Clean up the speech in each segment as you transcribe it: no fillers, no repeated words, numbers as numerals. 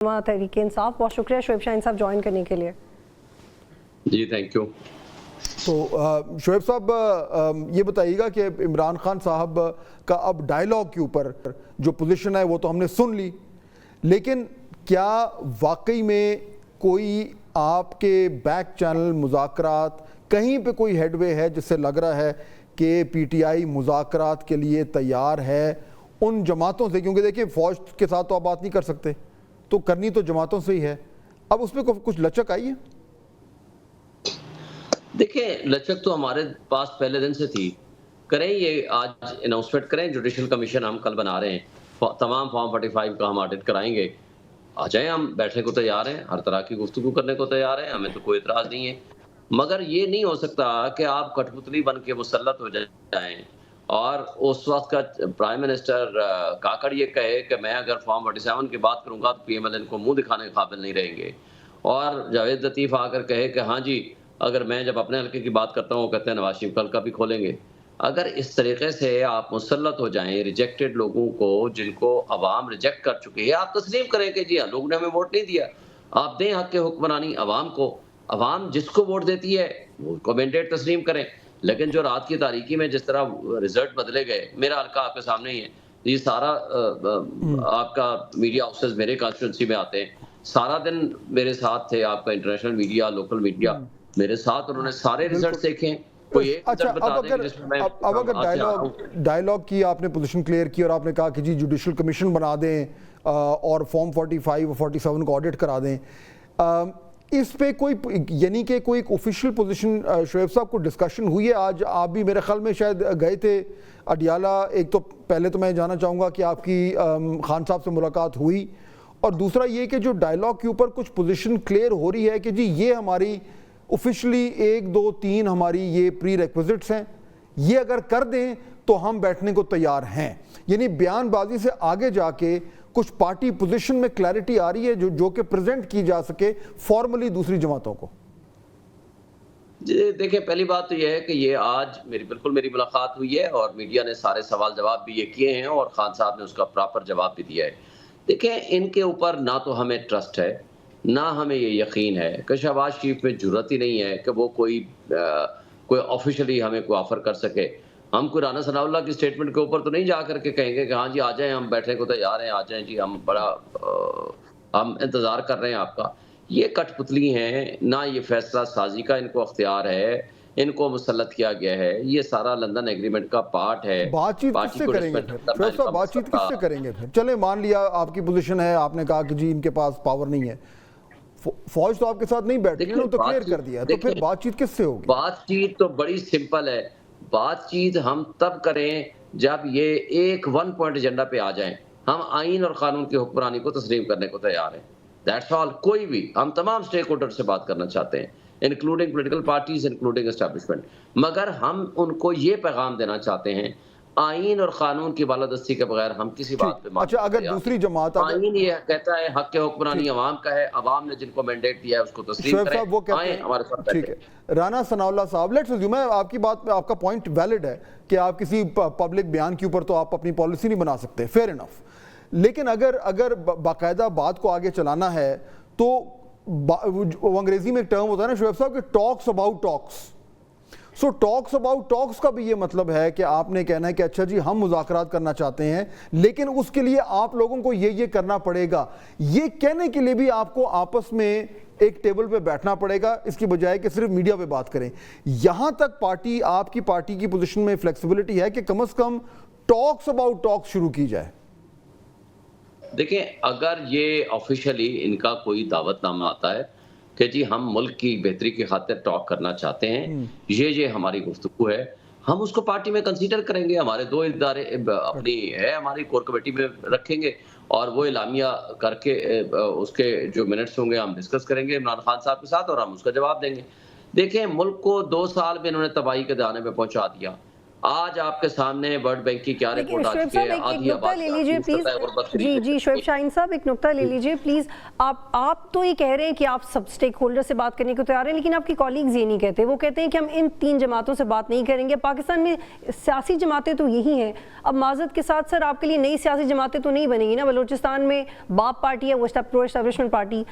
तहरीक इंसाफ। बहुत शुक्रिया शोएब शाहीन साहब ज्वाइन करने के लिए। जी थैंक यू। तो शोएब साहब ये बताइएगा कि इमरान खान साहब का अब डायलॉग के ऊपर जो पोजीशन है वो तो हमने सुन ली, लेकिन क्या वाकई में कोई आपके बैक चैनल मुज़ाकरात कहीं पे कोई हेडवे है जिससे लग रहा है कि पीटीआई मुज़ाकरात के लिए तैयार है उन जमातों से? क्योंकि देखिए फ़ौज के साथ तो आप बात नहीं कर सकते, तो करनी तो जमातों से ही है। अब उसमें कुछ लचक आई है? देखिए लचक तो हमारे पास पहले दिन से थी। करें ये आज अनाउंसमेंट करें, जुडिशल कमीशन हम कल बना रहे हैं, तमाम फॉर्म 45 का हम ऑडिट कराएंगे। आ जाए, हम बैठने को तैयार हैं, हर तरह की गुफ्तगू करने को तैयार हैं, हमें तो कोई एतराज़ नहीं है। मगर ये नहीं हो सकता कि आप कठपुतली बन के मुसल्लत हो जाएं और उस वक्त का प्राइम मिनिस्टर काकड़ ये कहे कि मैं अगर फॉर्म 47 की बात करूंगा तो PMLN को मुंह दिखाने के काबिल नहीं रहेंगे, और जावेद लतीफ़ आकर कहे कि हाँ जी अगर मैं जब अपने हल्के की बात करता हूँ वो कहते हैं नवाज शरीफ कल का भी खोलेंगे। अगर इस तरीके से आप मुसल्लत हो जाएं रिजेक्टेड लोगों को, जिनको अवाम रिजेक्ट कर चुकी है, आप तस्लीम करें कि जी हाँ लोगों ने हमें वोट नहीं दिया, आप दें हक के हुक्मरानी अवाम को। अवाम जिसको वोट देती है वो मैंडेट तस्लीम करें। लेकिन जो रात की तारीकी में जिस तरह रिजल्ट बदले गए, मेरा हल्का आपके सामने ही है, ये सारा आपका मीडिया हाउसेस मेरे कॉन्स्टिट्यूंसी में आते हैं, सारा दिन मेरे साथ थे, आपका इंटरनेशनल मीडिया, लोकल मीडिया मेरे साथ, उन्होंने सारे रिजल्ट देखे। अच्छा, अब अगर डायलॉग की आपने पोजीशन क्लियर की और आपने कहा कि जी जुडिशल कमीशन बना दें और फॉर्म 45 और 47 को ऑडिट करा दें, इस पे कोई यानी कि कोई ऑफिशियल पोजीशन शोएब साहब को डिस्कशन हुई है? आज आप भी मेरे ख्याल में शायद गए थे अडियाला। एक तो पहले तो मैं जानना चाहूँगा कि आपकी खान साहब से मुलाकात हुई, और दूसरा ये कि जो डायलॉग के ऊपर कुछ पोजीशन क्लियर हो रही है कि जी ये हमारी ऑफिशियली 1 2 3 हमारी ये प्री रिक्विजिट्स हैं, ये अगर कर दें तो हम बैठने को तैयार हैं। यानी बयानबाजी से आगे जाके कुछ पार्टी पोजीशन में क्लैरिटी आ रही है जो कि प्रेजेंट की जा सके फॉर्मली दूसरी जमातों को। जी देखिए, पहली बात तो यह है कि ये आज मेरी मुलाकात हुई है और मीडिया ने सारे सवाल जवाब भी ये किए हैं और खान साहब ने उसका प्रॉपर जवाब भी दिया है। देखिए, इनके ऊपर ना तो हमें ट्रस्ट है, ना हमें ये यकीन है कि शहबाज शरीफ में जुर्रत ही नहीं है कि वो कोई ऑफिशियली हमें कोई ऑफर कर सके। हम कोई राना सनाउल्लाह की स्टेटमेंट के ऊपर तो नहीं जा करके कहेंगे कि हाँ जी आ जाएं, हम बैठने को तैयार हैं, आ जाएं जी, हम इंतज़ार कर रहे हैं आपका। ये कठपुतली हैं, ना ये फैसला साजी का इनको अख्तियार है, इनको मुसल्लत किया गया है, ये सारा लंदन एग्रीमेंट का पार्ट है। बातचीत किससे करेंगे फिर? बातचीत किससे करेंगे फिर? चले मान लिया आपकी पोजीशन है, आपने कहा कि जी इनके पास पावर नहीं है, फौज तो आपके साथ नहीं बैठ रही, तो क्लियर कर दिया, तो फिर बातचीत किससे होगी? बातचीत तो बड़ी सिंपल है। बातचीत हम तब करें जब ये एक 1 पॉइंट एजेंडा पे आ जाएं। हम आइन और कानून की हुक्मरानी को तस्लीम करने को तैयार हैं, दैट्स ऑल। कोई भी, हम तमाम स्टेक होल्डर से बात करना चाहते हैं, including political parties, including establishment, मगर हम उनको ये पैगाम देना चाहते हैं आइन और कानून की बालादस्ती के बगैर हम किसी बात पे। अच्छा, अगर दूसरी जमात, आइन ये कहता है हक के हुक्मरानी अवाम का है, अवाम ने जिनको मैंडेट दिया है उसको तस्लीम करें, वो कहते हैं हमारे साथ। ठीक है, राना सनाउल्लाह साहब, लेट्स अज्यूम, आपकी बात में आपका पॉइंट वैलिड है कि आप किसी पब्लिक बयान के ऊपर तो आप अपनी पॉलिसी नहीं बना सकते, फेयर इनफ, लेकिन अगर बाकायदा बात को आगे चलाना है तो वो अंग्रेजी में एक टर्म होता है ना शोएब साहब कि talks about talks. So talks about talks का भी ये मतलब है कि आपने कहना है कि अच्छा जी हम मुज़ाकरात करना चाहते हैं, लेकिन उसके लिए आप लोगों को ये करना पड़ेगा। ये कहने के लिए भी आपको आपस में एक टेबल पे बैठना पड़ेगा, इसकी बजाय कि सिर्फ मीडिया पे बात करें। यहां तक आपकी पार्टी की पोजीशन में फ्लेक्सिबिलिटी है कि कम से कम टॉक्स अबाउट टॉक्स शुरू की जाए? देखिए, अगर ये ऑफिशियली इनका कोई दावतनामा आता है कि जी हम मुल्क की बेहतरी की खातिर टॉक करना चाहते हैं, ये हमारी गुफ्तगू है, हम उसको पार्टी में कंसीडर करेंगे। हमारे 2 इदारे अपनी है, हमारी कोर कमेटी में रखेंगे और वो इलामिया करके उसके जो मिनट्स होंगे हम डिस्कस करेंगे इमरान खान साहब के साथ और हम उसका जवाब देंगे। देखें, मुल्क को 2 साल में इन्होंने तबाही के दाने पे पहुंचा दिया। آج آپ کے سامنے ورلڈ بینک کی کیا رپورٹ آ چکی ہے؟ ایک نقطہ لے لیجئے پلیز. جی شعیب شاہین صاحب ایک نقطہ لے لیجئے پلیز. آپ تو یہ کہہ رہے ہیں کہ آپ سب سٹیک ہولڈر سے بات کرنے کو تیار ہیں، لیکن آپ کی کالیگز یہ نہیں کہتے. وہ کہتے ہیں کہ ہم ان 3 جماعتوں سے بات نہیں کریں گے. پاکستان میں سیاسی جماعتیں تو یہی ہیں. اب معذرت کے ساتھ سر آپ کے لیے نئی سیاسی جماعتیں تو نہیں بنیں گی نا. بلوچستان میں باپ پارٹی ہے، وہ پرو اسٹیبلشمنٹ پارٹی.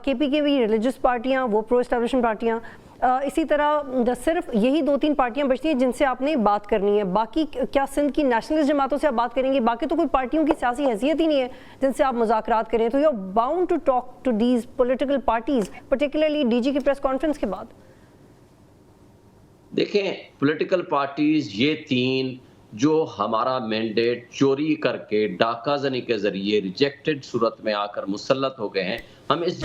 کے پی کے بھی ریلیجس پارٹیاں، وہ پرو اسٹیبلشمنٹ پارٹیاں. اسی طرح صرف یہی 2-3 پارٹیاں بچتی ہیں جن سے آپ نے بات کرنی ہے. باقی کیا سندھ کی نیشنلسٹ جماعتوں سے آپ بات کریں گے؟ باقی تو کوئی پارٹیوں کی سیاسی حیثیت ہی نہیں ہے جن سے آپ مذاکرات کریں. تو you are bound to talk to these political parties, particularly D G کی پریس کانفرنس کے بعد. دیکھیں پولیٹیکل پارٹیز یہ 3 جو ہمارا مینڈیٹ چوری کر کے ڈاکہ زنی کے ذریعے ریجیکٹڈ صورت میں آ کر مسلط ہو گئے ہیں، ہم اس